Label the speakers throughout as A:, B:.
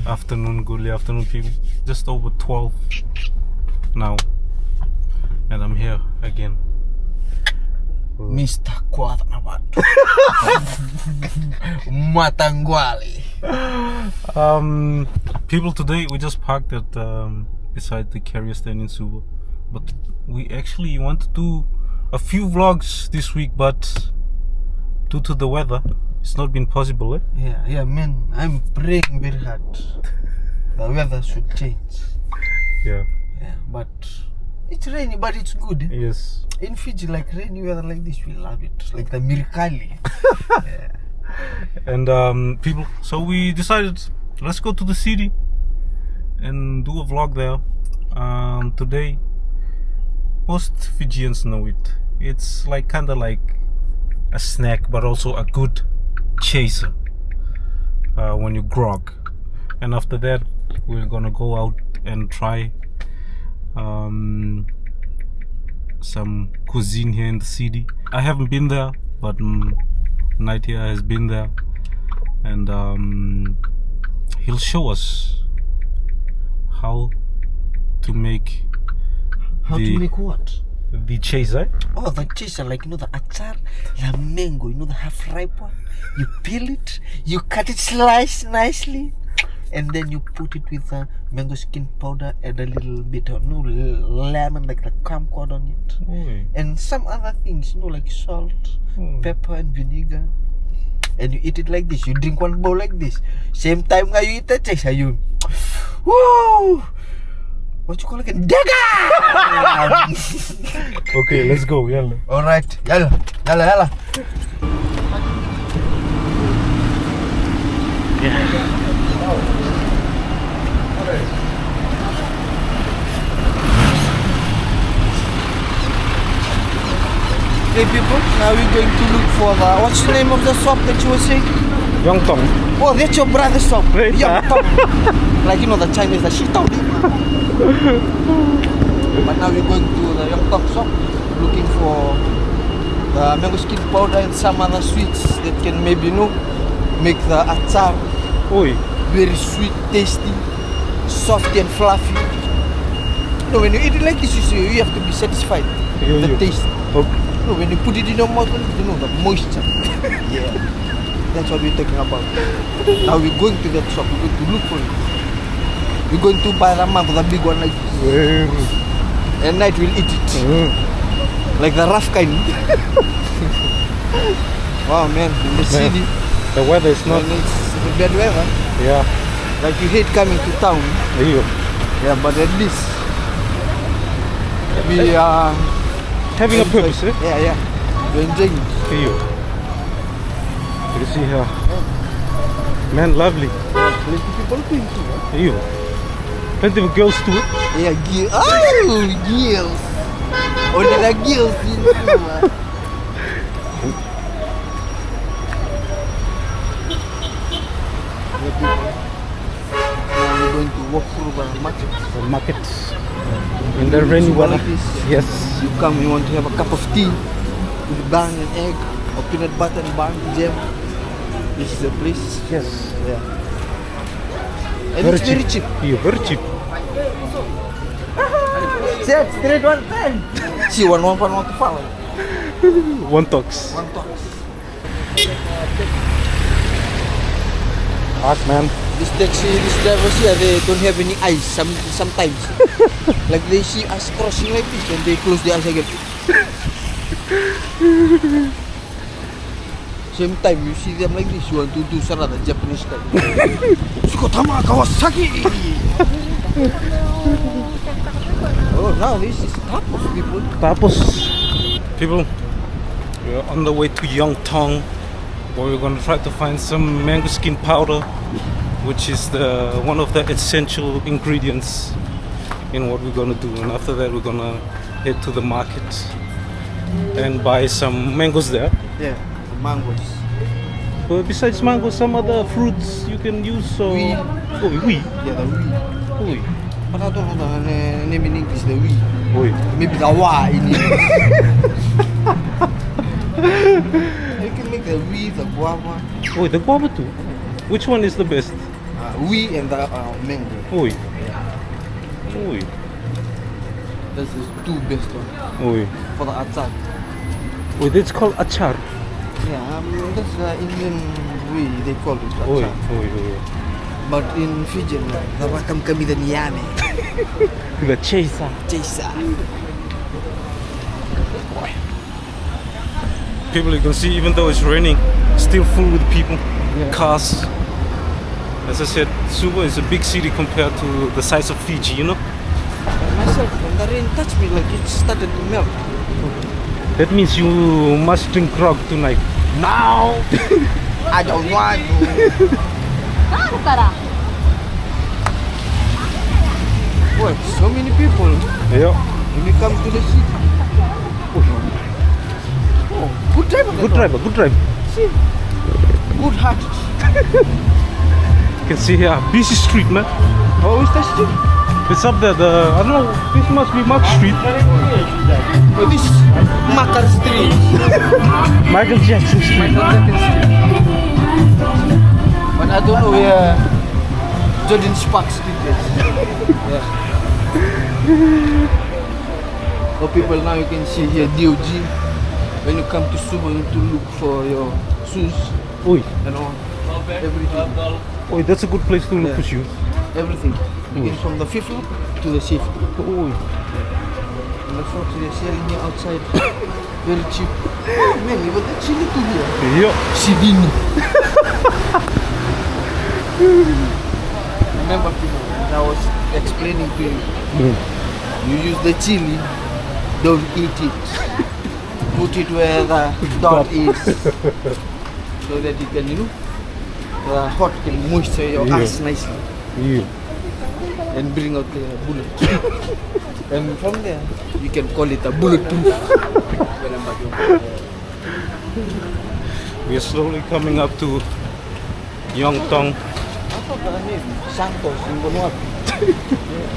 A: Afternoon, good afternoon, people. Just over 12 now, and I'm here again.
B: Mr. Quadramato. Matangwali.
A: People, today we just parked at beside the carrier stand in Suva, but we actually want to do a few vlogs this week, but due to the weather, it's not been possible.
B: Yeah, man. I'm praying very hard. The weather should change.
A: Yeah,
B: but it's rainy, but it's good.
A: yes.
B: In Fiji, like rainy weather like this, we love it. Like the Mirkali. Yeah.
A: And people, so we decided, let's go to the city and do a vlog there. Today, most Fijians know it. It's like kind of like a snack, but also a good chaser when you grog. And after that, we're gonna go out and try some cuisine here in the city. I haven't been there, but Night here has been there, and he'll show us how to make
B: to make what?
A: The chaser.
B: Oh, the chaser, like the Achaar, the mango, the half ripe one. You peel it, you cut it, slice nicely, and then you put it with mango skin powder and a little bit of lemon, like the camcorder on it, and some other things, like salt, pepper, and vinegar. And you eat it like this. You drink one bowl like this. Same time you eat the chaser, you. Woo! What you call it? Daga!
A: Okay, let's go. Yalla.
B: All right, yalla. Hey people, now we're going to look for the, what's the name of the shop that you were saying?
A: Yongtong.
B: Oh, that's your brother's shop.
A: Right.
B: Yongtong. Like the Chinese, the Shitong. But now we're going to the Yongtong shop, looking for the mango skin powder and some other sweets that can maybe make the Achaar very sweet, tasty, soft and fluffy. When you eat it like this, you have to be satisfied with the taste.
A: Okay.
B: When you put it in your mouth, the moisture. Yeah, that's what we're talking about. Now we're going to that shop. We're going to look for it. We're going to buy the mango, the big one like this. At night we'll eat it, like the rough kind. Wow, man! In the city,
A: the weather is not.
B: It's bad weather.
A: Yeah.
B: Like you hate coming to town. Yeah, but at least we are
A: having a purpose, eh?
B: Yeah. We're enjoying it.
A: You can see here. Man, lovely.
B: Plenty of people doing too, huh?
A: You. Plenty of girls too.
B: Yeah, girls. Oh, girls. Only the girls. Now we're going to walk through the market.
A: The markets. In the rainy weather. Yes.
B: You come, you want to have a cup of tea with bun and egg or peanut butter and bun jam. This is the place.
A: Yes.
B: Yeah. And it's very cheap.
A: Yeah, very cheap.
B: Set, straight 110. See, one to follow.
A: One talks. Hot, man.
B: This drivers here, they don't have any eyes sometimes. Like they see us crossing like this and they close the eyes again. Same time you see them like this, you want to do some other Japanese style. Sukotama Kawasaki! Oh, now this is tapos, people.
A: Tapos. People, we're on the way to Yongtong, where we're gonna try to find some mango skin powder, which is one of the essential ingredients in what we're gonna do. And after that, we're gonna head to the market and buy some mangoes there.
B: Yeah, the mangoes.
A: But besides mangoes, some other fruits you can use. So,
B: Wee.
A: Yeah, the wee.
B: But I don't know the name in English, the wee.
A: Wee.
B: Maybe the wa in English. You can make the wee, the guava.
A: The guava too. Which one is the best?
B: We and the mango.
A: Oi. Oi.
B: This is two best one
A: Oi.
B: for the achaar.
A: Oi, that's called Achaar.
B: Yeah, that's the Indian way they call it
A: Oi.
B: achaar.
A: Oi.
B: But in Fijian, the wakam kami the niyame.
A: The chaser.
B: Chesa.
A: People, you can see, even though it's raining, still full with people, cars. As I said, Suva is a big city compared to the size of Fiji, you know?
B: Myself, when the rain touched me, like it started to melt.
A: That means you must drink grog tonight.
B: Now, I don't want to. Boy, so many people.
A: Yeah.
B: When you come to the city. Oh, good driver.
A: Good driver, good driver.
B: See, good heart.
A: You can see here, busy street, man.
B: Oh, is that street?
A: It's up there, I don't know, this must be Mark Street.
B: Oh, this Makar Street.
A: Michael Jackson Street.
B: But I don't know where Jordan Spark Street is. Yeah. So people, now you can see here Joji. When you come to Suba, you need to look for your shoes
A: Oi,
B: and all. Everything.
A: oi, that's a good place to look
B: Yeah.
A: for shoes.
B: Everything. Begin from the fifth floor to the sixth.
A: Oi.
B: And the folks they're selling here outside. Very cheap. Oh man, you got the chili to here.
A: Yeah.
B: Sidini. Remember people, I was explaining to you. You use the chili, don't eat it. Put it where the dot is. So that you can, the hot can moisture your ass nicely.
A: Yeah.
B: And bring out the bullet. And from there, you can call it a bulletproof.
A: We are slowly coming up to Yongtong.
B: I thought the name Santos in Vanuatu.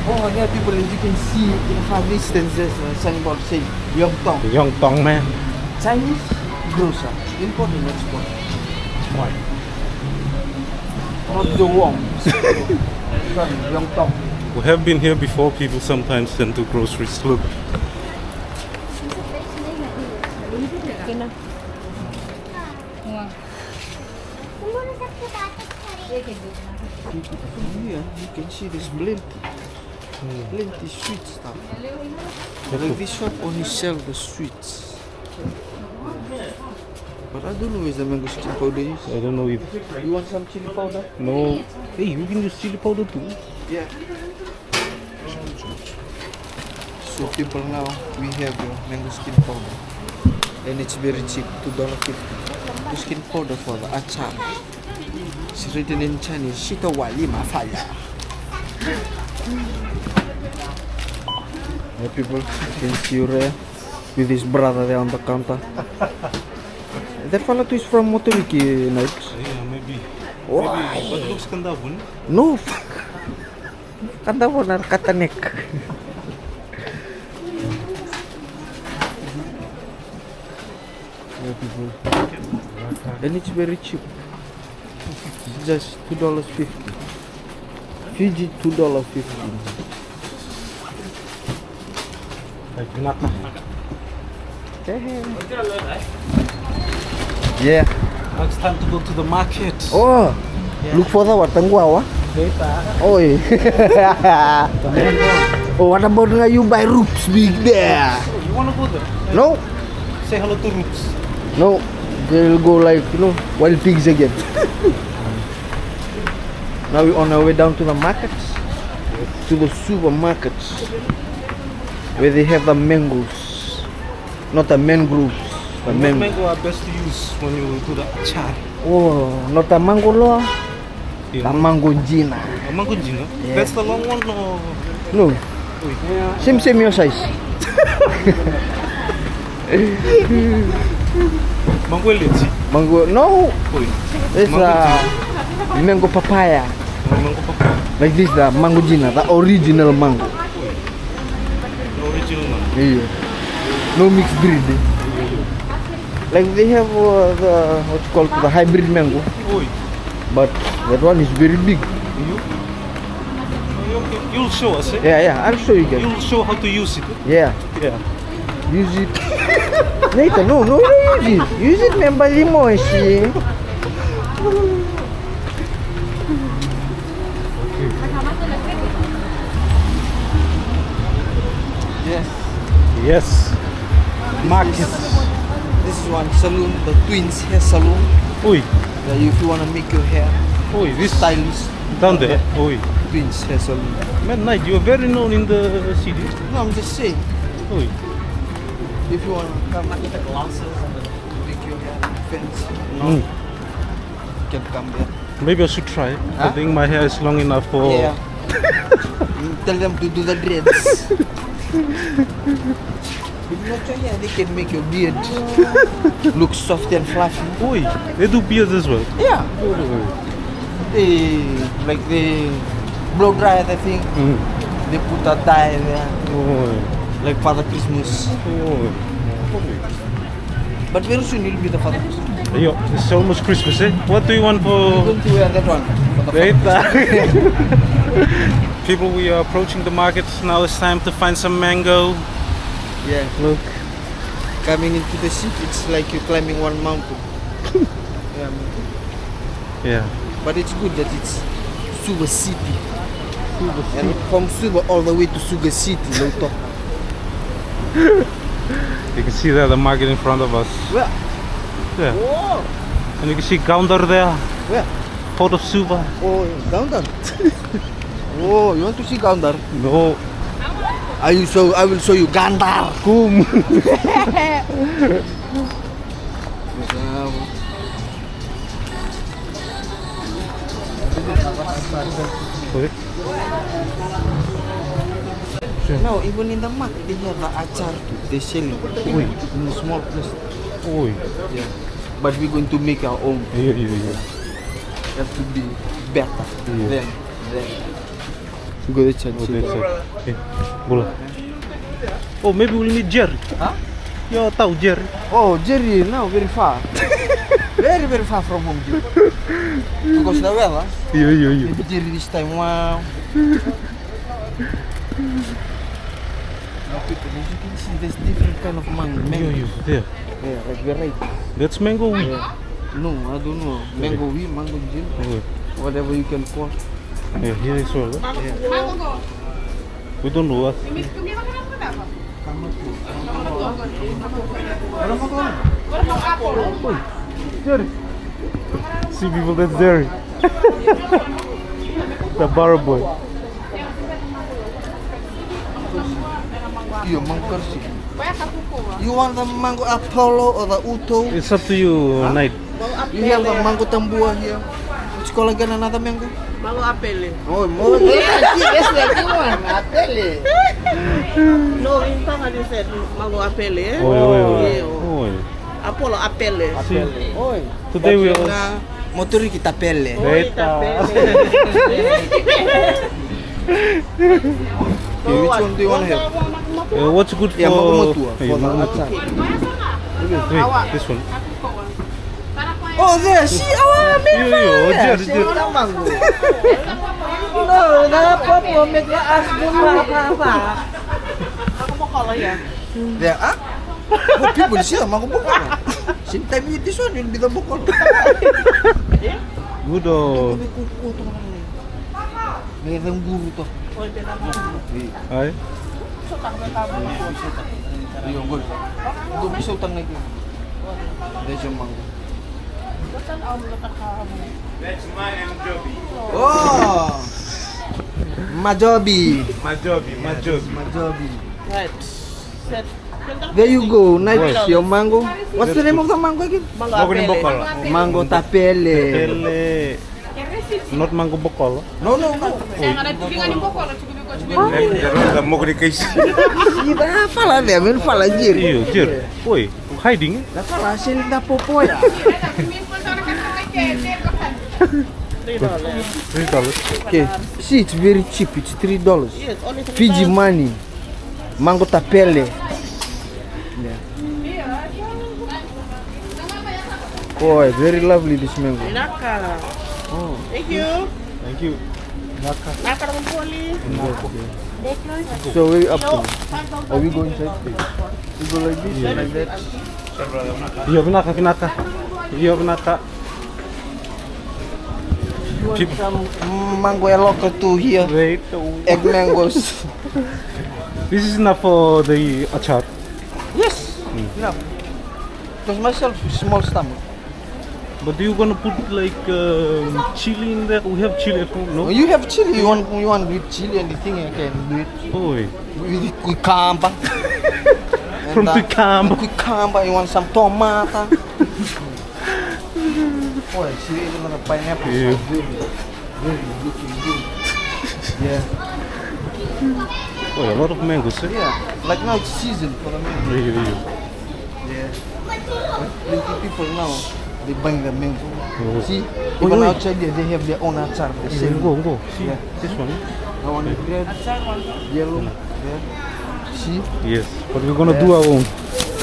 B: Oh, there are people, as you can see in far distance, there's a signboard saying Yongtong.
A: Yongtong, man.
B: Chinese grocer, import and export.
A: Why?
B: Not the Wong. Yongtong.
A: We have been here before. People sometimes send to groceries. Look.
B: Here you can see this plenty sweet stuff. Like this shop only sell the sweets. But I don't know where the mango skin powder is.
A: I don't know if.
B: You want some chili powder?
A: No. Hey, you can use chili powder too.
B: Yeah. So people, now we have the mango skin powder. And it's very cheap, $2.50. The skin powder for the Achaar. It's written in Chinese, Shito Wali Mafaya. Yeah, people, you can see Ure with his brother there on the counter. That fella too is from Motoriki night.
A: Yeah, maybe.
B: Why?
A: Maybe. But looks Kandavun.
B: No, fuck. Kata mo na katanek. Yeah, people. And it's very cheap. It's just $2.50. Fiji $2.50.
A: Like nothing.
B: Yeah.
A: Now it's time to go to the market.
B: Oh, look for the watangwawa. Oh, yeah. Oh, what about now you buy roops big there?
A: You wanna go there?
B: No,
A: Say hello to Roots.
B: no. They'll go like, wild pigs again. Now we're on our way down to the markets, to the supermarkets, where they have the mangoes, not the mangroves. The
A: What
B: mango.
A: mango are best to use when you do the achar?
B: Oh, not the mango lo, the mango gina.
A: A mango gino?
B: Yeah.
A: That's the long one or?
B: No,
A: Wait.
B: same your size.
A: Mango elite.
B: Mango, no,
A: Wait.
B: it's mango papaya.
A: Mango papaya.
B: Like this, the mango gina, the original mango.
A: The original one.
B: Yeah. No mixed breed. Like they have the what you call the hybrid mango,
A: Oi.
B: but that one is very big.
A: You? Okay. You'll show us, eh?
B: Yeah, I'll show you guys.
A: You'll show how to use it.
B: Yeah,
A: Yeah.
B: use it. Later, no, use it. Use it, member limo, see. Yes.
A: Yes. Market.
B: This is one salon, the twins hair salon.
A: Oi.
B: If you wanna make your hair
A: Oi. This
B: stylish,
A: down there. Oi.
B: twins hair salon.
A: Man, Knight, you are very known in the city.
B: No, I'm just saying.
A: Oi.
B: If you wanna come and get the glasses and make your hair fancy,
A: Mm.
B: you can come there.
A: Maybe I should try. I
B: Huh?
A: think my hair is long enough for.
B: Yeah. You tell them to do the dreads. If not your hair, they can make your beard look soft and fluffy.
A: Oi. They do beards as well.
B: Yeah.
A: Oi.
B: They blow dry the thing.
A: Mm.
B: They put a dye there,
A: Oi.
B: like Father Christmas.
A: Oi.
B: But very soon you'll be the Father Christmas.
A: Yo, it's almost Christmas, eh? What do you want
B: You're
A: for?
B: going to wear that one for the
A: Wait.
B: Father
A: People, we are approaching the market. Now it's time to find some mango.
B: Yeah.
A: Look.
B: Coming into the city, it's like you're climbing one mountain. Yeah, man.
A: Yeah.
B: But it's good that it's Sugar City. And from Sugar all the way to Sugar City, Loto.
A: You can see there the market in front of us.
B: Where?
A: Yeah.
B: Oh,
A: And you can see Gaundar there.
B: where?
A: Port of Suva.
B: Oh, Gaundar. Oh, you want to see Gaundar?
A: No.
B: I will show you Gandar.
A: Kum.
B: No, even in the market they have the Achaar too. They sell it in a small place.
A: Oi.
B: Yeah. But we're going to make our own.
A: Yeah, yeah, yeah.
B: Have to be better
A: Yeah.
B: than go to church.
A: Oh, that's it. Okay. Bola. Oh, maybe we'll meet Jerry.
B: Huh?
A: Yo, tahu Jerry.
B: Oh, Jerry, now very far. very far from home. Jerry. Because the weather.
A: Yeah, yeah, yeah.
B: Maybe Jerry this time. Wow. Now people, as you can see, there's different kind of mango.
A: Yeah, yeah.
B: Yeah, like variety.
A: That's mango wheat.
B: No, I don't know. Mango wheat, mango gin,
A: Oh,
B: whatever you can call.
A: yeah, here is well.
B: Yeah.
A: We don't know what. Jerry. See people, that's Jerry. The bar boy.
B: Yeah, mango cursi. You want the mango Apollo or the Uto?
A: It's up to you, Knight.
B: You have the mango Tambua here. Let's call again another mango.
C: Mango apele.
B: Oh, more. Yes, like you want. Apele.
C: No, in Tonga they said mango apele. Eh?
A: Oi, oi, oi.
C: Yeah.
A: Oi.
C: Apollo apele.
B: Oi.
A: Today we all.
B: Na motori kita pele.
A: Beta.
B: Okay, which one do you want to have?
A: What's good for?
B: Yeah, mango matua.
A: Hey,
B: For the
A: mango
B: Achaar.
A: Wait, this one.
B: Oh, there. See, our
A: Yo, yo, Jerry, Jerry.
B: mango. No, na papa make the ask them apa.
C: Ako mo kala yan.
B: There, ah? Oh, people see the mango bukol. Same time you eat this one, you'll be the bukol.
A: Good oh.
B: May kuko to. May ng guru to.
C: Oy, pinamang.
A: Ay.
C: Sutang na tabo.
B: Ayun, good. Good piso utang na ito. There's yung mango.
C: Saan ang natakahamo?
B: Oh! Majobi.
A: Majobi.
B: Majobi.
C: Right. Set.
B: There you go. Nice
A: Right.
B: your mango. What's the name of the mango again?
C: Mango
A: Mango ni
C: apele.
A: bokol.
B: Mango tapele.
A: Pele. Not mango bokol.
B: No.
A: Mango ni case.
B: Ida fala there, men fala jir.
A: Iyo, Jerry. Oi, hiding.
B: Da fala sel da popoya.
A: $3.
B: Okay. See, it's very cheap. It's $3.
C: Yes, only
B: Fiji money. Mango tapele. Yeah. Boy, very lovely this mango.
C: Naka.
B: Oh,
C: Thank you.
A: Thank you.
C: Naka naman po ulit.
B: so we up to. Are we going inside? We go like this, like that.
A: Iya benaka kinaka. Iya benaka.
B: You want some mango local to here?
A: Wait.
B: Egg mangoes.
A: This is enough for the achar.
B: Yes. Enough. Because myself small stomach.
A: But you gonna put like chili in there? We have chili at home, no?
B: You have chili. You want with chili and the thing I can do it.
A: Oi.
B: With cucumber.
A: From cucumber.
B: Cucumber. You want some tomato. Boy, see even the pineapple.
A: Yeah.
B: Very looking good. Yeah.
A: Oh, a lot of mangoes. Eh?
B: Yeah. Like now it's season for the mango. Yeah. Plenty people now they buying the mango.
A: Oh.
B: See,
A: Oh,
B: even
A: wait.
B: outside there they have their own achar. They sell.
A: Go. See,
B: Yeah.
A: this one.
B: The one is red, yellow, red. See?
A: Yes, but we're gonna do our own.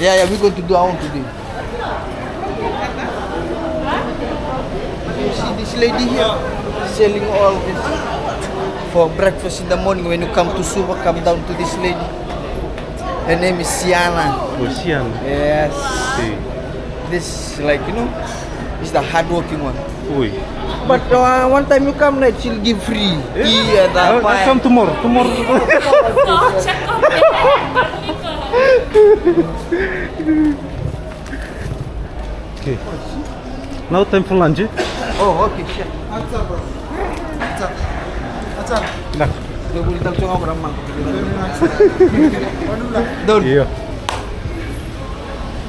B: Yeah, we're going to do our own today. You see this lady here selling all this for breakfast in the morning. When you come to Suva, come down to this lady. Her name is Siana.
A: Ocean.
B: Yes.
A: Okay.
B: This like is the hardworking one.
A: Oi.
B: But one time you come, like she'll give free. Yeah,
A: I'll come tomorrow. Okay. Now time for lunch. Eh?
B: Oh, okay, sure.
A: Nah.
B: Don't
A: Yeah.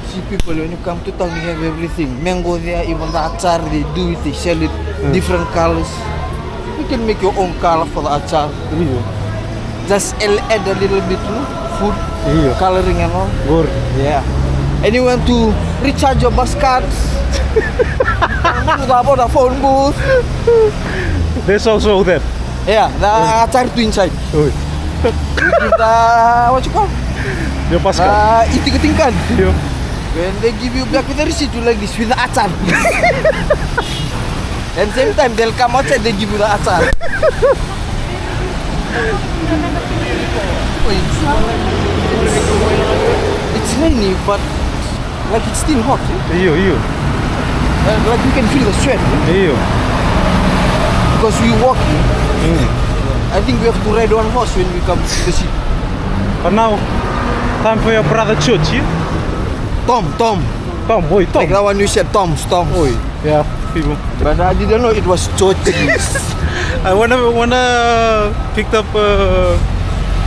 B: see people when you come to town, you have everything. Mango there, even the achar, they do it, they sell it, different colors. You can make your own color for the achar.
A: Yeah.
B: Just add a little bit, food,
A: Yeah.
B: coloring and all.
A: Good.
B: Yeah. And you want to recharge your bus cards? About the phone booth.
A: There's also that.
B: Yeah, the achar to inside.
A: Oi.
B: You give the, what you call?
A: Dia paskan.
B: Itik-itingkan.
A: Yeah.
B: When they give you back with the receipt, you like this with the achar. And same time they'll come outside, they give you the achar. It's rainy, but like it's still hot.
A: Iyo.
B: Like you can feel the sweat
A: Iyo.
B: because we walking. I think we have to ride one horse when we come to the city.
A: But now, time for your brother Joji.
B: Tom.
A: Oi, Tom.
B: Like that one you said, Tom.
A: Oi. Yeah, people.
B: But I didn't know it was Joji.
A: I when I picked up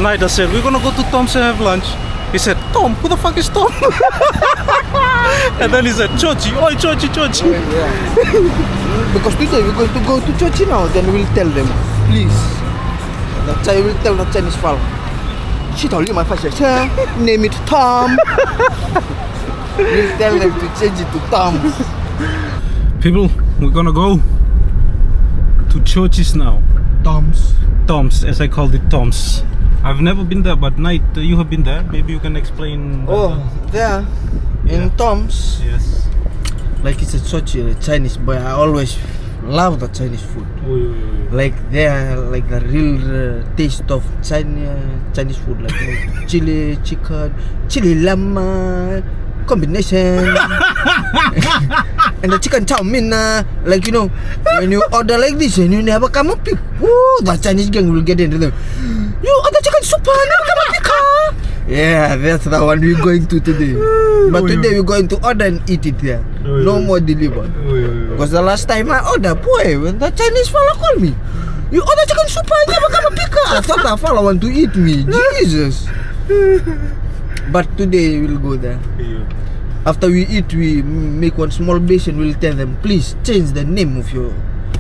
A: night, I said we're gonna go to Tom's and have lunch. He said, Tom, who the fuck is Tom? And then he said, Joji, oi, Joji.
B: Yeah. Because today we're going to go to Joji now, then we'll tell them, please. I will tell the Chinese fellow. She told you my first name it Tom. We'll tell them to change it to Tom.
A: People, we're gonna go to Joji's now. Tom's, as I called it, Tom's. I've never been there, but Night, you have been there. Maybe you can explain.
B: Oh, there in Tom's.
A: Yes.
B: Like it's such a Chinese boy. I always love the Chinese food. Like there, like the real taste of Chinese food, like chili chicken, chili llama combination, and the chicken chow mein. Like when you order like this and you never come up pick, the Chinese gang will get into them. You order chicken soup, never come up pick. Yeah, that's the one we're going to today. But today we're going to order and eat it there. No more delivered. Because the last time I ordered, boy, when the Chinese fella called me, you order chicken soup, I never come a picker. I thought that fella want to eat me. Jesus. But today we'll go there. After we eat, we make one small basin. We'll tell them, please change the name of your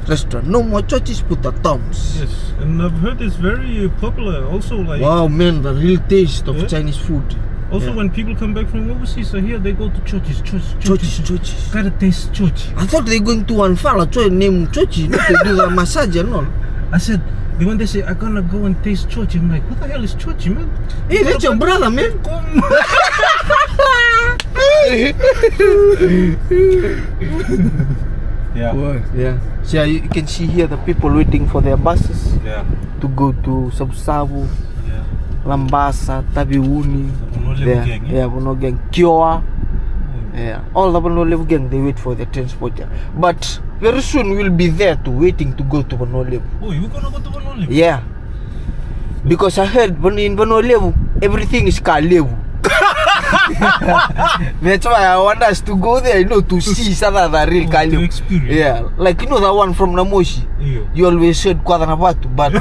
B: restaurant. No more churches, put the Tom's.
A: Yes, and I've heard it's very popular. Also, like
B: Wow, man, the real taste of Chinese food.
A: also when people come back from overseas, so here they go to churches.
B: Churches.
A: Gotta taste church.
B: I thought they going to one fella name churches, not to do the massage and all.
A: I said, when they say I'm gonna go and taste church, I'm like, what the hell is church, man?
B: Hey, that's your brother, man.
A: Yeah.
B: Yeah. So you can see here the people waiting for their buses
A: Yeah.
B: to go to Sabu-Sabu,
A: Yeah.
B: Lambasa, Tabiuni.
A: Yeah.
B: Bono gang, Kiowa. Yeah, all the Bono gang, they wait for the transport. Yeah. But very soon we'll be there waiting to go to Bono.
A: Oh, you gonna go to Bono?
B: Yeah. Because I heard in Bono everything is Kalevu. That's why I want us to go there, to see some of the real Kalevu.
A: To experience.
B: Yeah, like the one from Namoshi.
A: Yeah.
B: You always said Quadranabatu, but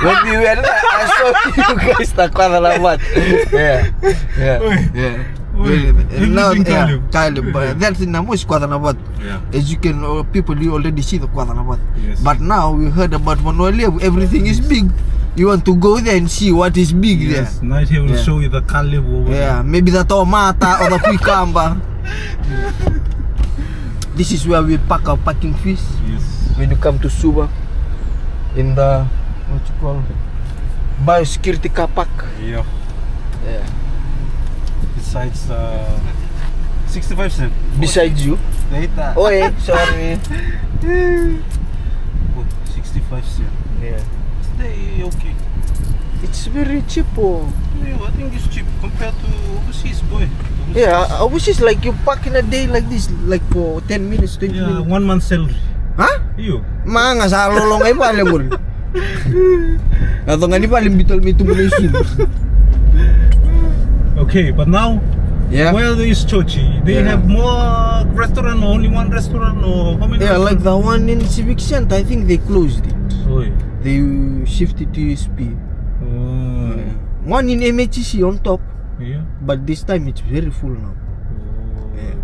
B: when we were there, I saw you guys the Quadranabatu. Yeah. Now, Kalevu, but that's in Namoshi Quadranabatu.
A: Yeah.
B: As you can, people you already see the Quadranabatu.
A: Yes.
B: But now we heard about Monolevu, everything is big. You want to go there and see what is big
A: Yes.
B: there.
A: Night here will
B: Yeah.
A: show you the Kalevu over
B: Yeah, maybe the tomata or the cucumber. This is where we park our parking fees
A: there. Yes.
B: when you come to Suba in the what you call biosecurity car park.
A: Yeah.
B: Yeah.
A: Besides 65 cents.
B: Besides you.
A: Data.
B: Oh, sorry.
A: Oh, 65 cents.
B: Yeah.
A: Stay okay.
B: It's very cheap. Oh.
A: Yeah, I think it's cheap compared to overseas, boy.
B: Yeah, I wish it's like you park in a day like this, like for 10 minutes, 20
A: Yeah,
B: minutes.
A: 1 month salary.
B: Huh?
A: You.
B: Mga sa lolong ay pala mo. Atau nga ni paling bitol mito mo
A: Okay, but now,
B: Yeah.
A: where is Joji? They
B: Yeah.
A: have more restaurant, or only one restaurant, or how many?
B: Yeah, like
A: restaurants?
B: the one in Civic Center, I think they closed it.
A: Oh, yeah.
B: They shifted to USP.
A: Oh,
B: One in MHC on top,
A: yeah.
B: but this time it's very full now.
A: Oh.
B: Yeah.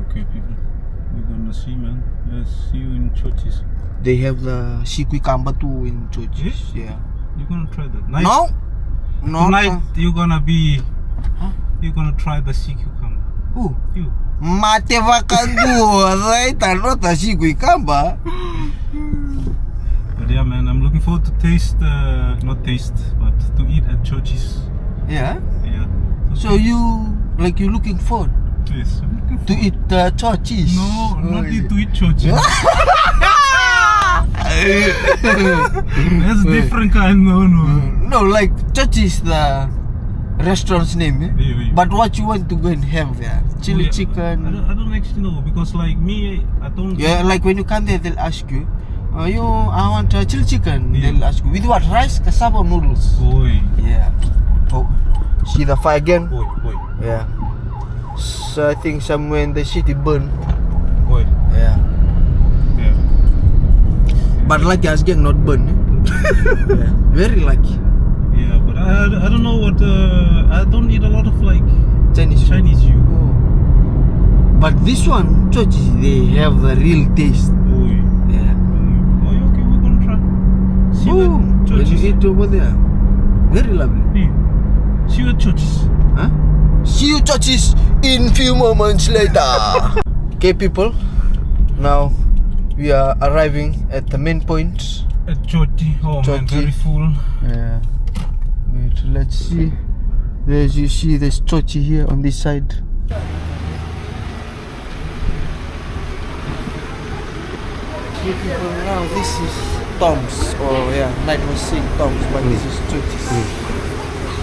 A: Okay, people. We're gonna see, man. Let's see you in Joji's.
B: They have the Sikui Kamba too in churches. Yeah.
A: You're gonna try that. Night,
B: No. No.
A: Tonight, you're gonna be.
B: Huh?
A: You're gonna try the sea cucumber.
B: Who?
A: You.
B: Mate vakandu, right? Not the Sikui Kamba.
A: But yeah, man, I'm looking forward to taste, not taste, but to eat at Joji's.
B: Yeah.
A: Yeah.
B: So you looking forward
A: Yes. I'm looking
B: to eat churches?
A: No, not
B: yeah.
A: to eat Joji. That's different kind. No.
B: No, like churches the restaurant's name. Eh?
A: Yeah.
B: But what you want to go and have there? Chili chicken.
A: I don't actually know because like me, I don't.
B: Yeah, like when you come there, they'll ask you, I want chili chicken.
A: Yeah.
B: They'll ask you, with what? Rice, cassava, noodles?
A: Oi.
B: Yeah. Oh, see the fire again?
A: Oi.
B: Yeah. So I think somewhere in the city burn.
A: Oi.
B: Yeah.
A: Yeah.
B: But lucky as again not burn. Eh? Yeah. Very lucky.
A: Yeah, but I don't know what. I don't eat a lot of like
B: Chinese food.
A: you.
B: Oh. But this one, churches, they have the real taste.
A: Oi.
B: Yeah.
A: Oh, okay, we're gonna try. See you
B: Oh,
A: at
B: when you
A: Joji's.
B: eat over there, very lovely.
A: Yeah. See you at Joji's.
B: Huh? See you churches in few moments later. Okay, people. Now we are arriving at the main point.
A: At Joji. Oh man,
B: Joji.
A: very full.
B: Yeah. Wait, let's see. There's you see there's Chochi here on this side. Okay, people, now this is Tom's. Oh yeah, Night was saying Tom's, but this is Chochi's.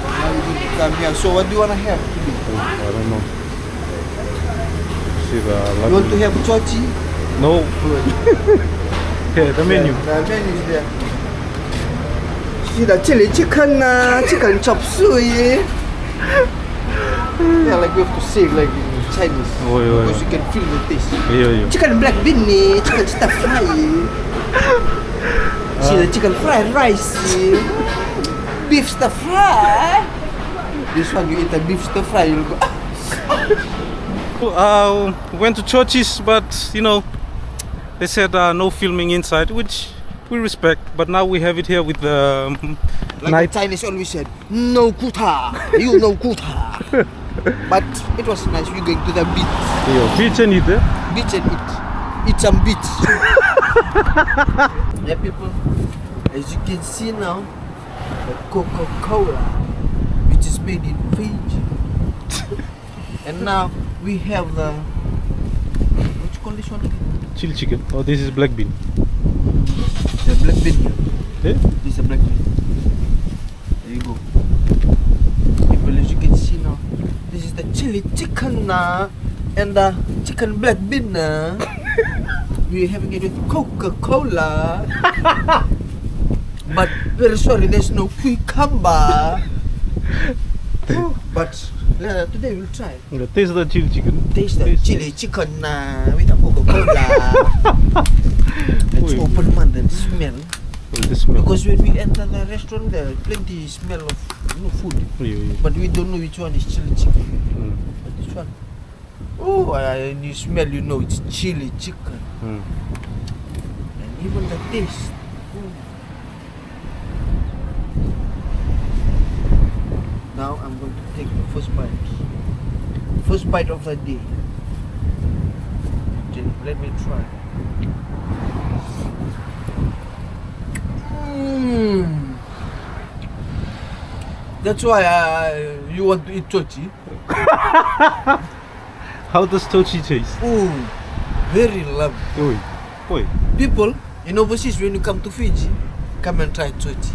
B: Now we need to come here. So what do you wanna have today?
A: I don't know. See the.
B: You want to have Chochi?
A: No. Okay, the menu.
B: The menu is there. See the chili chicken, chicken chop suey. Yeah, like we have to say like in Chinese.
A: Oh, yeah,
B: Because you can feel the taste.
A: Yeah.
B: Chicken black bean, chicken stir fry. See the chicken fried rice. Beef stir fry. This one you eat the beef stir fry, you'll go.
A: Went to churches, but you know, they said no filming inside, which we respect. But now we have it here with the
B: Like
A: night.
B: the Chinese always said, no kuta, you know kuta. But it was nice. We're going to the beach.
A: Beach and eat there.
B: Beach and eat some beach. Yeah, people, as you can see now, the Coca-Cola, which is made in Fiji, And now we have the, what you call this one again?
A: Chili chicken. Oh, this is black bean.
B: The black bean here.
A: Yeah?
B: This is a black bean. There you go. People, as you can see now, this is the chili chicken and the chicken black bean. We're having it with Coca-Cola. But very sorry, there's no cucumber. But today we'll try.
A: Yeah, taste the chili chicken.
B: Taste the chili chicken with a Coca-Cola. Let's open one and smell.
A: Oh, the smell.
B: Because when we enter the restaurant, there plenty smell of food.
A: Yeah.
B: But we don't know which one is chili chicken. But this one, oh, and you smell, you know it's chili chicken. And even the taste. Now I'm going to take the first bite. First bite of the day. Let me try. That's why you want to eat Joji.
A: How does Joji taste?
B: Oh, very lovely.
A: Oi.
B: People in overseas, when you come to Fiji, come and try Joji.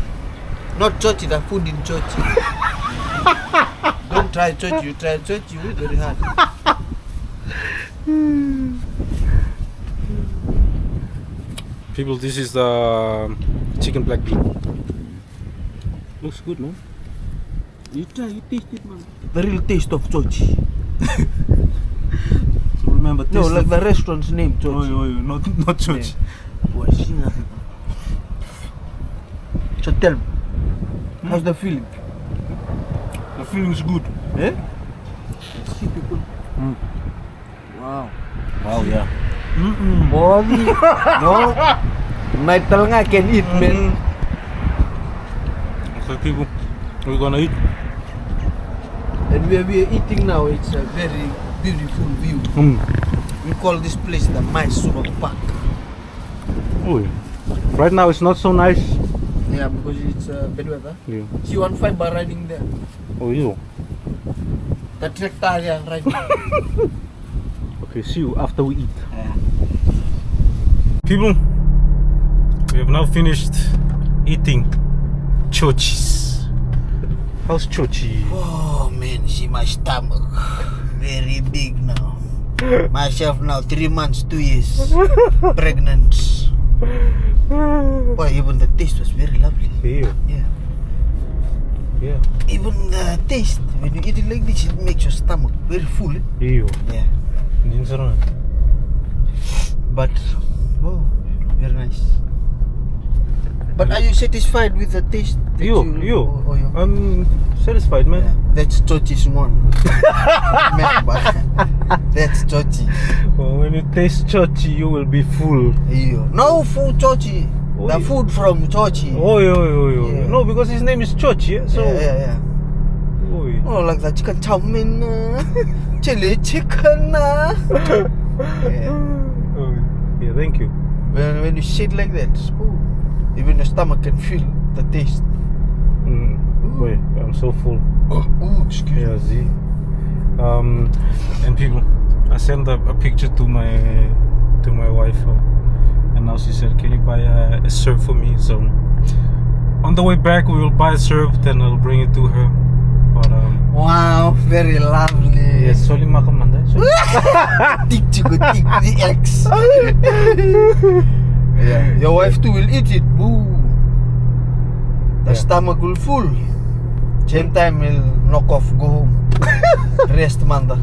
B: Not Joji, the food in Joji. Don't try Joji. You try Joji, very hard.
A: People, this is the chicken black bean. Looks good, man.
B: You try, you taste it, man. The real taste of Joji.
A: So remember,
B: No, like the restaurant's name, Joji.
A: not Joji.
B: So tell me, how's the feeling?
A: The feeling is good.
B: Eh? Let's see, people. Wow.
A: Wow, yeah.
B: Body. No. My talanga can eat, man.
A: Okay, people, we're gonna eat.
B: And where we are eating now, it's a very beautiful view. We call this place the Mysore Park.
A: Oh, yeah. Right now it's not so nice.
B: Yeah, because it's bad weather.
A: Yeah.
B: See one fiber riding there.
A: Oh, yeah.
B: The tractor there riding.
A: Okay, see you after we eat. People, we have now finished eating Jojis. How's Joji?
B: Oh man, see my stomach. Very big now. Myself now 3 months, 2 years. Pregnant. Boy, even the taste was very lovely.
A: Yeah.
B: Even the taste, when you eat it like this, it makes your stomach very full.
A: Yeah.
B: Yeah. But, oh, very nice. But are you satisfied with the taste?
A: I'm satisfied, man.
B: Yeah, that's Joji's one. Remember, that's Joji.
A: Well, when you taste Joji, you will be full.
B: No food Joji. The food from Joji.
A: Oh,
B: Yeah.
A: No, because his name is Joji, yeah? So.
B: Yeah. Oh, like the chicken chow mein, chili chicken.
A: Yeah, thank you.
B: When you sit like that, even your stomach can feel the taste.
A: Wait, I'm so full.
B: Excuse me.
A: Yeah, see. And people, I sent a picture to my wife, and now she said, "Can you buy a serve for me?" So on the way back, we will buy a serve, then I'll bring it to her. But
B: wow, very lovely.
A: yes, sorry, makamanda.
B: Tik the X. Yeah, your wife too will eat it. Boo. The stomach will full. Same time will knock off, go home. Rest, manda.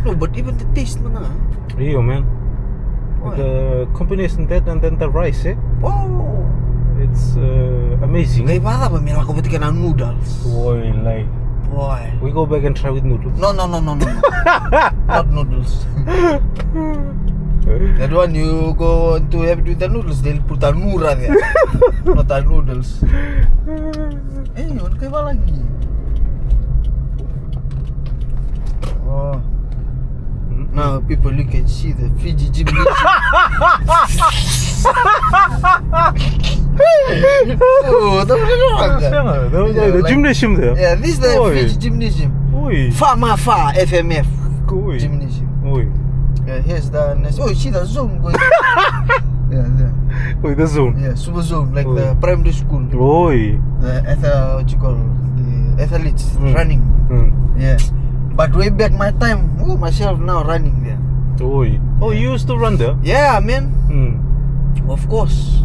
B: No, but even the taste, man.
A: Yeah, man. The combination that and then the rice, eh?
B: Oh,
A: it's amazing.
B: Gay bada ba mila ko butikan ang noodles.
A: Boy, like.
B: Boy.
A: We go back and try with noodles.
B: No. Not noodles. That one you go to have it with the noodles, they'll put a noora there. Not a noodles. Eh, what kayo ba lagi? Oh. Now people, you can see the Fiji gymnasium. Oh,
A: The gymnasium there.
B: Yeah, this is the Fiji gymnasium.
A: Oi.
B: Fa FMF.
A: Oi.
B: Gymnasium.
A: Oi.
B: Yeah, here's the next. Oh, see the zone going. Yeah.
A: Oi, the zone.
B: Yeah, super zone like
A: Oi.
B: the primary school.
A: Oi.
B: What you call the athletes running. Yeah. But way back my time, myself now running there.
A: Oi. Oh, you used to run there?
B: Yeah, man. Of course.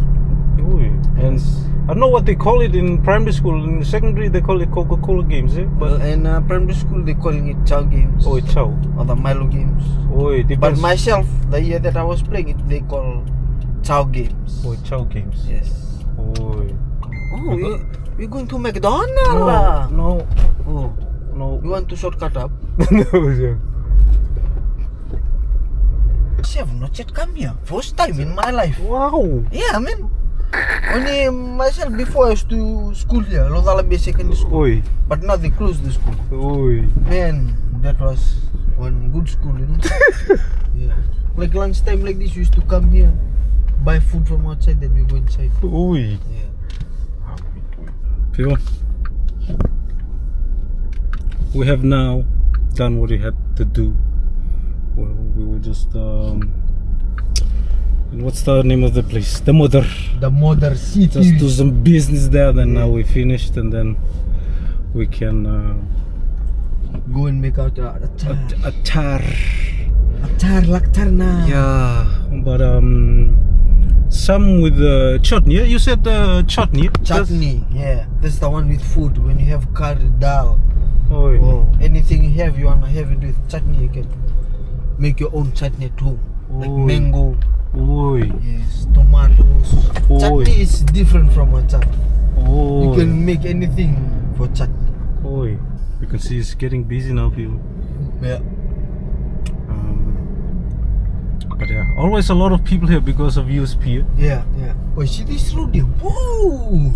A: Oi. And I don't know what they call it in primary school. In secondary, they call it Coca-Cola games, eh?
B: But in primary school, they're calling it chow games.
A: Oh, chow.
B: Or the Milo games.
A: Oi,
B: But
A: depends.
B: myself, the year that I was playing it, they call chow games.
A: Oi, chow games.
B: Yes.
A: Oi.
B: Oh, you're going to McDonald's?
A: No.
B: Oh,
A: No.
B: you want to shortcut up?
A: No, yeah.
B: I have not yet come here. First time in my life.
A: Wow.
B: Yeah, man. Only myself before I used to school here, Lodala Bay Secondary School.
A: Oi.
B: But now they closed the school.
A: Oi.
B: Man, that was one good school, you know. Yeah. Like lunchtime like this, we used to come here, buy food from outside, then we go inside.
A: Oi.
B: Yeah.
A: People, we have now done what we had to do. Well, we were just what's the name of the place? The Mother.
B: The Mother City.
A: Just do some business there. Then now we finished, and then we can
B: Go and make out
A: Achaar.
B: Achaar laktarna.
A: Yeah, but some with chutney. You said chutney.
B: Chutney, yeah. That's the one with food. When you have curry, dal,
A: Oi.
B: or anything you have, you wanna have it with chutney, you can make your own chutney at home. Like
A: Oi.
B: mango,
A: Oi.
B: yes, tomatoes.
A: Oi.
B: Chutney is different from achaar.
A: Oi.
B: You can make anything for chutney.
A: Oi. You can see it's getting busy now, people.
B: Yeah.
A: But yeah, always a lot of people here because of USP.
B: Yeah. Oh, see this road there? Whoa!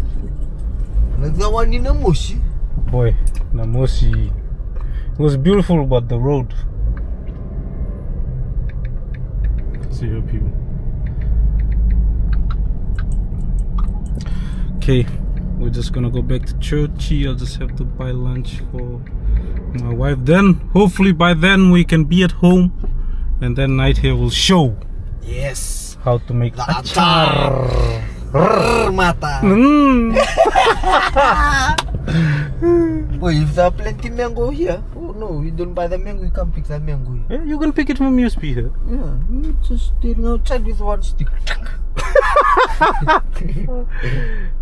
B: Like the one in Amoshi.
A: Boy, Namosi. It was beautiful, but the road. See here, people. Okay, we're just gonna go back to Joji. I'll just have to buy lunch for my wife. Then, hopefully, by then we can be at home, and then Night here will show
B: Yes.
A: how to make
B: The
A: Achaar.
B: Mata. Oh, if there are plenty mango here, oh no, you don't buy the mango, you can't pick the mango here.
A: Yeah, you can pick it from USP here.
B: Yeah, you just standing outside with one stick.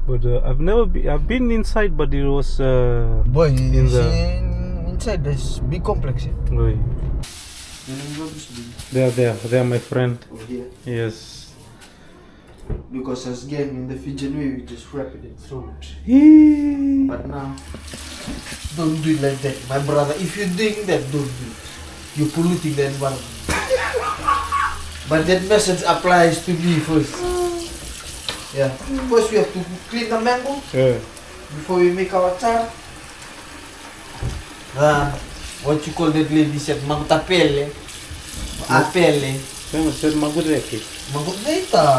A: But I've been inside, but it was
B: Boy,
A: in the
B: inside there's big complex here.
A: Wait. They are my friend.
B: Oh, here.
A: Yes.
B: Because as again in the Fijian way, we just wrap it and throw it. But now, don't do it like that, my brother. If you're doing that, don't do it. You're polluting the environment. But that message applies to me first. Yeah. First, we have to clean the mango
A: Yeah.
B: before we make our achaar. What you call that lady said, magutapele, apele.
A: Saya said magureke.
B: Mangut data.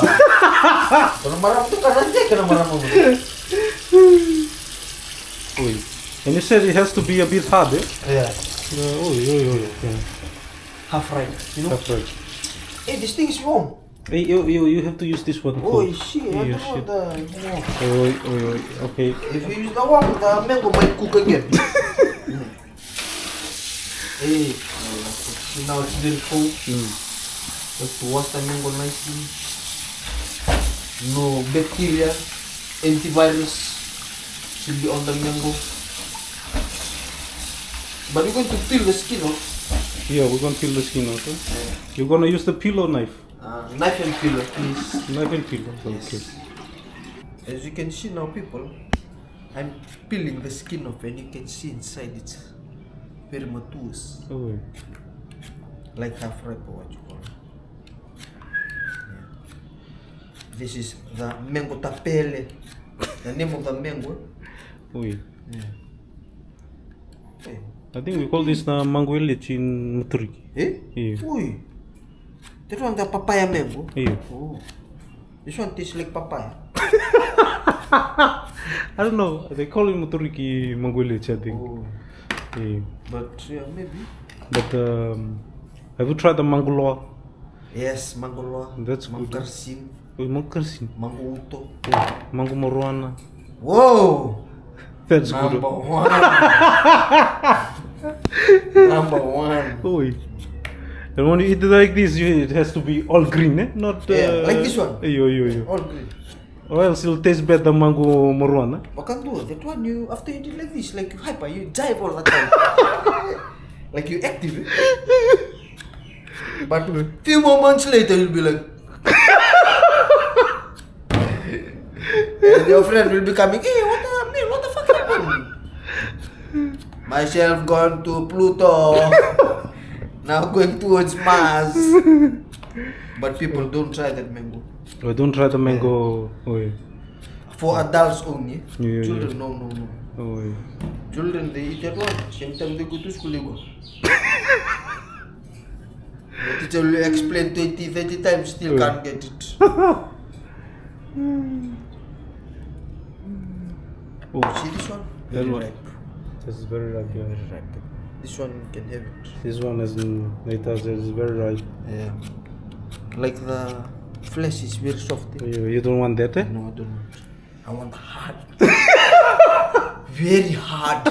B: Kalau marah tu kan aja kena marah mangut.
A: Oi. And you said it has to be a bit hard, eh?
B: Yeah.
A: Oi. Yeah.
B: Half right. You know.
A: That's right.
B: Hey, this thing is warm.
A: Hey, you have to use this one.
B: Oh shit! I
A: Yeah,
B: don't know the more.
A: Oi. Okay.
B: If you use the one, the mango might cook again. Hey, see now it's very cold. Just to wash the mango nicely. No bacteria, antivirus should be on the mango. But you're going to peel the skin off.
A: Yeah, we're gonna peel the skin out. Huh? You're gonna use the peel or knife?
B: Knife and peeler, please.
A: Knife and peel.
B: Yes.
A: Okay.
B: As you can see now, people, I'm peeling the skin off, and you can see inside it's very mature,
A: Oi.
B: like half ripe or what you call it. Yeah. This is the mango tapele, the name of the mango.
A: Oi.
B: Yeah. Okay.
A: I think we call this mango village in Maturiki.
B: Eh?
A: Yeah.
B: Ui. That one the papaya mango.
A: Yeah.
B: Oh. This one tastes like papaya.
A: I don't know. They call it Maturiki mango village, I think.
B: Oh.
A: Yeah.
B: But yeah, maybe.
A: But have you tried the mango loa?
B: Yes, mango loa.
A: That's
B: mango
A: good.
B: karsin,
A: Mango karsin.
B: mango uto.
A: Mango moruana.
B: Whoa!
A: That's
B: Number
A: good.
B: one. Number one.
A: Oi. And when you eat it like this, it has to be all green, eh? Not
B: Yeah, like this one.
A: Yo.
B: All good.
A: Or else it'll taste better than mango moruana.
B: What can do? That one you after you did like this, like you hyper, you jive all the time. Like you active. But few moments later you'll be like and your friend will be coming, hey, what the fuck happened? Myself gone to Pluto. Now going towards Mars. But people don't try that mango.
A: Oh, don't try the mango. Oi.
B: For adults only.
A: Yeah.
B: Children, no.
A: Oi.
B: Children, they eat that one. Same time they go to school, they go. The teacher will explain 20, 30 times, still can't get it.
A: Oh.
B: See this one?
A: That
B: Very
A: one.
B: ripe.
A: This is very ripe, yeah.
B: Very ripe. This one you can have it.
A: This one is very ripe.
B: Yeah. Like the flesh is very soft.
A: You don't want that, eh?
B: No, I don't want. I want hard. Very hard.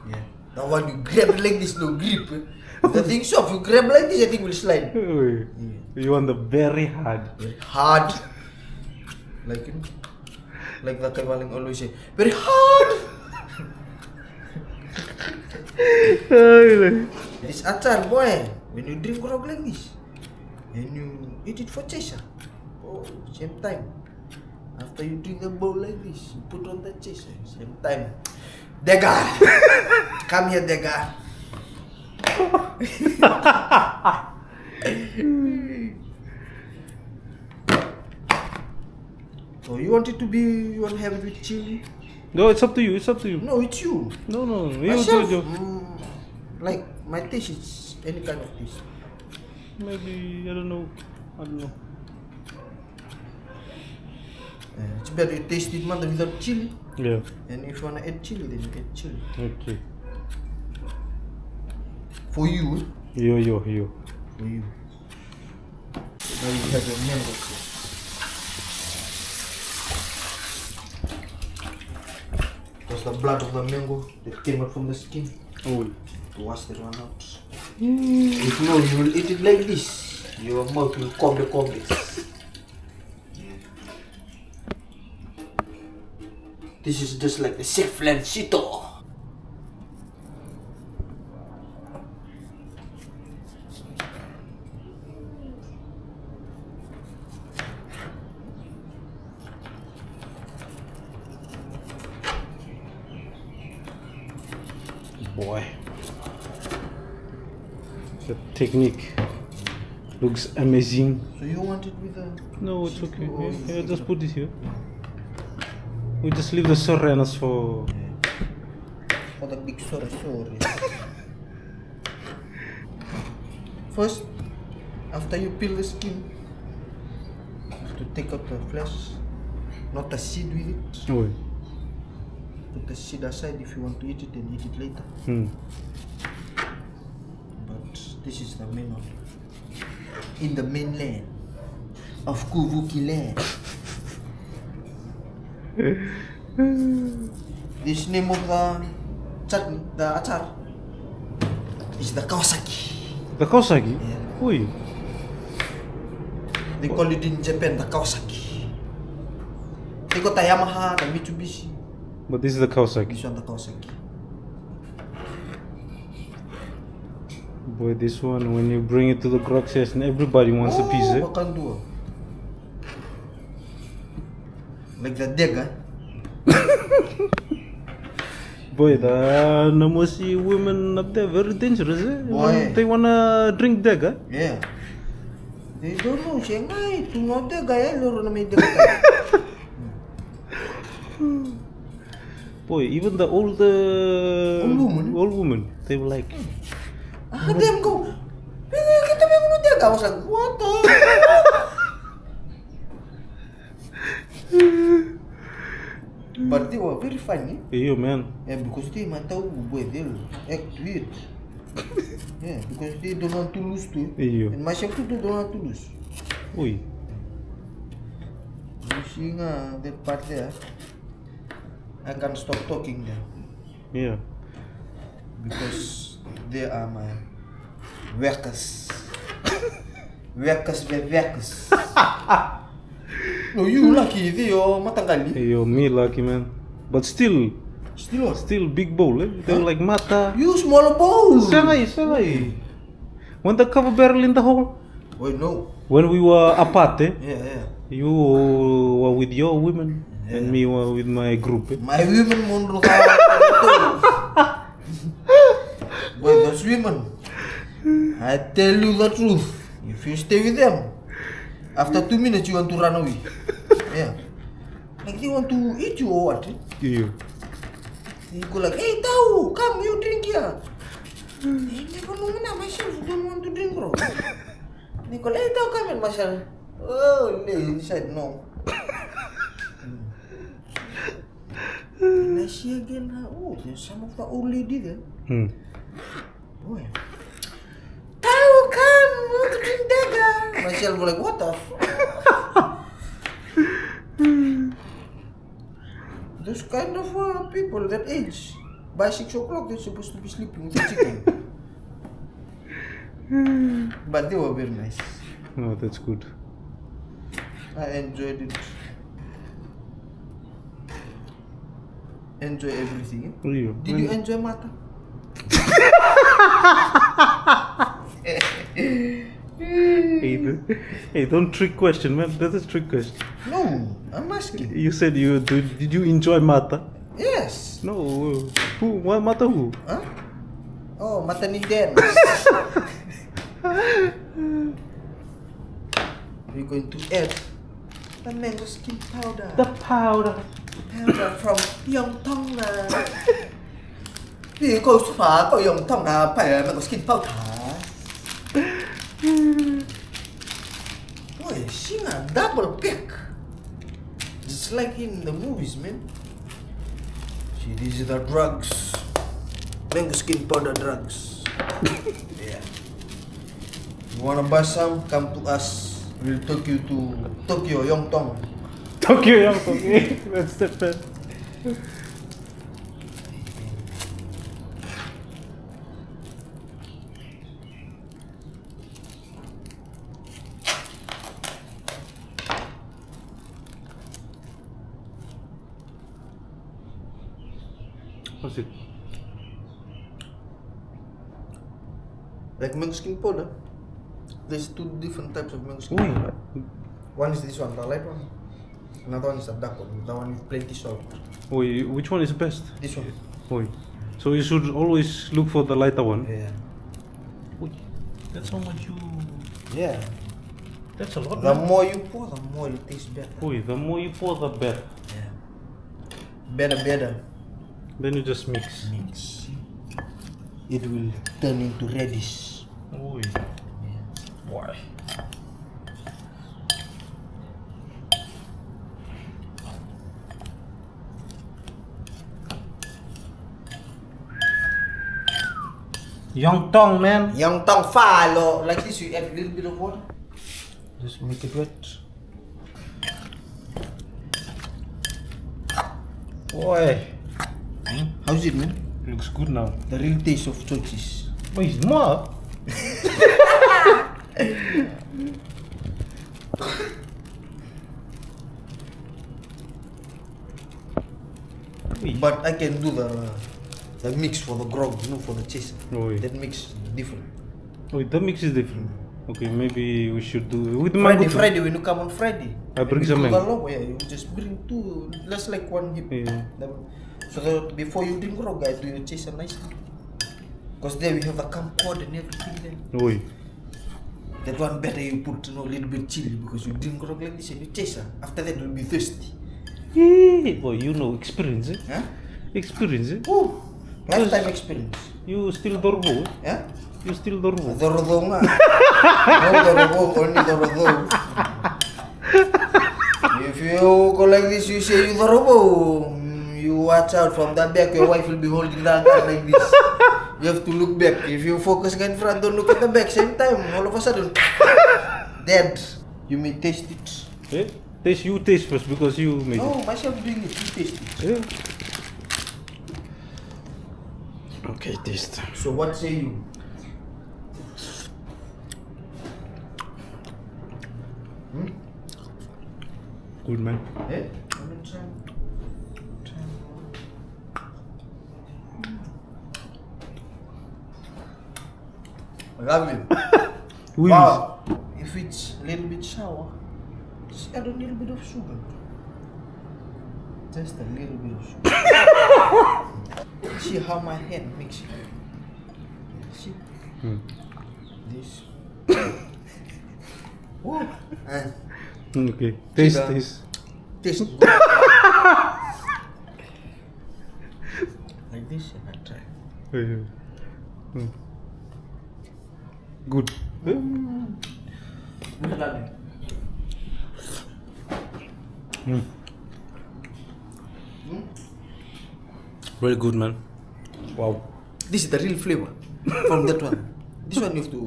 B: Yeah. The one you grab like this, no grip. The thing soft, you grab like this, I think will slide.
A: Oi. You want the very hard.
B: Very hard. Like you know, like the Kaiwaling always say, very hard. This achar, boy, when you drink grog like this, and you eat it for chaser, oh, same time. After you drink a bowl like this, you put on the chaser, same time. Degar, come here, Degar. So you want it to be, you want to have it with chili?
A: No, it's up to you. It's up to you.
B: No, it's you.
A: No.
B: Myself,
A: You.
B: like my taste is any kind of taste.
A: Maybe I don't know.
B: It's better you taste it man without chili.
A: Yeah.
B: And if you wanna add chili, then you add chili.
A: Okay.
B: For you.
A: Yo.
B: For you. Now you have your mango. That's the blood of the mango that came out from the skin.
A: Oh.
B: To wash that one out. If no, you will eat it like this. Your mouth will complex. This is just like the chef Lancito.
A: Boy. The technique looks amazing.
B: So you want it with a...
A: No, it's okay. Yeah, just put it here. We just leave the serranos for...
B: For the big sorry. First, after you peel the skin, you have to take out the flesh, not the seed with it.
A: Oh.
B: Put the seed aside if you want to eat it and eat it later. But this is the main one. In the mainland of Kuvuki land. This name of the chutney, the achar, is the Kawasaki.
A: The Kawasaki?
B: Yeah.
A: Oi.
B: They call it in Japan the Kawasaki. They got the Yamaha, the Mitsubishi.
A: But this is the Kawasaki.
B: This one the Kawasaki.
A: Boy, this one, when you bring it to the grog session, everybody wants a piece, eh?
B: What can do? Like the dagger.
A: Boy, the Namosi women up there very dangerous, eh?
B: Boy.
A: They wanna drink dagger.
B: Yeah. They don't know, Shanghai, to know dagger, eh? Loro na may dagger.
A: Boy, even the old woman, they were like,
B: Them go. Kita may no dagger. I was like, what the? But they were very funny.
A: Yeah, man.
B: Yeah, because they matau boy, they'll act weird. Yeah, because they don't want to lose too.
A: Yeah.
B: And myself too don't want to lose.
A: Oi.
B: You see that part there, I can't stop talking there.
A: Yeah.
B: Because they are my workers. Workers. No, you lucky, they are matangali.
A: Hey, yo, me lucky, man. But still big bowl, eh? They're like mata.
B: You small balls.
A: Savai. When the cover barrel in the hole?
B: Wait, no.
A: When we were apart, eh?
B: Yeah.
A: You were with your women and
B: Yeah.
A: me were with my group, eh?
B: My women mundur Boy, those women, I tell you the truth. If you stay with them, after 2 minutes you want to run away. Yeah. Like they want to eat you or what?
A: Yeah.
B: They go like, hey, Tau, come, you drink here. They never know me myself, don't want to drink, bro. They go, hey, Tau, come in, myself. Oh, he said no. And I see again, oh, there's some of the old lady there. Boy. Tau, come, I want to drink dagger. Myself go like, what the fuck? Those kind of people that age, by 6 o'clock they're supposed to be sleeping with the chicken. But they were very nice.
A: Oh, that's good.
B: I enjoyed it. Enjoy everything. Eh?
A: Yeah.
B: Did you enjoy Mata?
A: Hey, don't trick question, man. That's a trick question.
B: No, I'm asking.
A: You said did you enjoy Mata?
B: Yes.
A: No. Who? What Mata who?
B: Huh? Oh, Mata ni dance. We're going to add the mango skin powder.
A: The powder.
B: Powder from Yongtong na. Vì cô xuất phát có Yongtong na phải mango skin powder. Boy, she a double pack. Just like in the movies, man. See, these are the drugs. Mango skin powder drugs. Yeah. You wanna buy some? Come to us. We'll take you to Tokyo, Yongtong.
A: Tokyo, yeah. That's the best. What's it?
B: Like mango skin powder. There's 2 different types of mango skin
A: Oi.
B: powder. One is this one, the light one. Another one is a dark one, the one with plenty salt.
A: Oi, which one is the best?
B: This one.
A: Oi. So you should always look for the lighter one.
B: Yeah.
A: Oi. That's how much you.
B: Yeah.
A: That's a lot.
B: The
A: man.
B: more you pour, the more it tastes better.
A: Oi, the more you pour, the better.
B: Yeah. Better.
A: Then you just mix.
B: Mix. It will turn into reddish.
A: Oi. Why? Yongtong, man.
B: Yongtong follow. Like this, you add a little bit of water. Just make it wet.
A: Boy.
B: How's it, man?
A: Looks good now.
B: The real taste of Joji's.
A: Wait, it's more.
B: But I can do the mix for the grog, you know, for the chaser.
A: Oi.
B: That mix is different.
A: Wait, the mix is different. Okay, maybe we should do with mango.
B: Friday, when you come on Friday.
A: I bring
B: you
A: some
B: do
A: mango.
B: the logo, yeah, you just bring 2, just like 1 hip.
A: Yeah.
B: So that before you drink grog, guys, do your chaser nicely. Because there we have the camcorder and everything there.
A: Oi.
B: That one better you put, you know, a little bit chili because you drink grog like this and you chaser. After that you'll be thirsty.
A: Yeah. Boy, you know experience, eh?
B: Huh?
A: Experience, eh?
B: Woo! Lifetime experience.
A: You still dorbo, eh?
B: Yeah?
A: You still dorbo.
B: Dorodo nga. No dorodo, only dorodo. If you go like this, you say you dorobo. watch out from the back. Your wife will be holding the gun like this. You have to look back. If you focus in front, don't look at the back. Same time, all of a sudden, dead. You may taste it.
A: Eh? Taste, you taste first because you made
B: No,
A: it.
B: myself doing it. You taste it.
A: Eh? Okay, taste.
B: So what say you?
A: Good man.
B: Eh? Lovely.
A: Oui.
B: Wow. If it's a little bit sour, just add a little bit of sugar. Just a little bit of sugar. See how my hand makes it. See? This. Woo. And
A: Okay. Taste,
B: Sugar.
A: taste.
B: taste. Like this and I try.
A: Good. Eh? Very good, man. Wow.
B: This is the real flavor from that one. This one you have to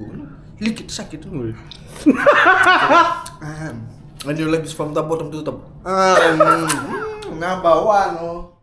B: lick it, suck it.
A: Oui.
B: And you like this from the bottom to the top. Number one. Oh.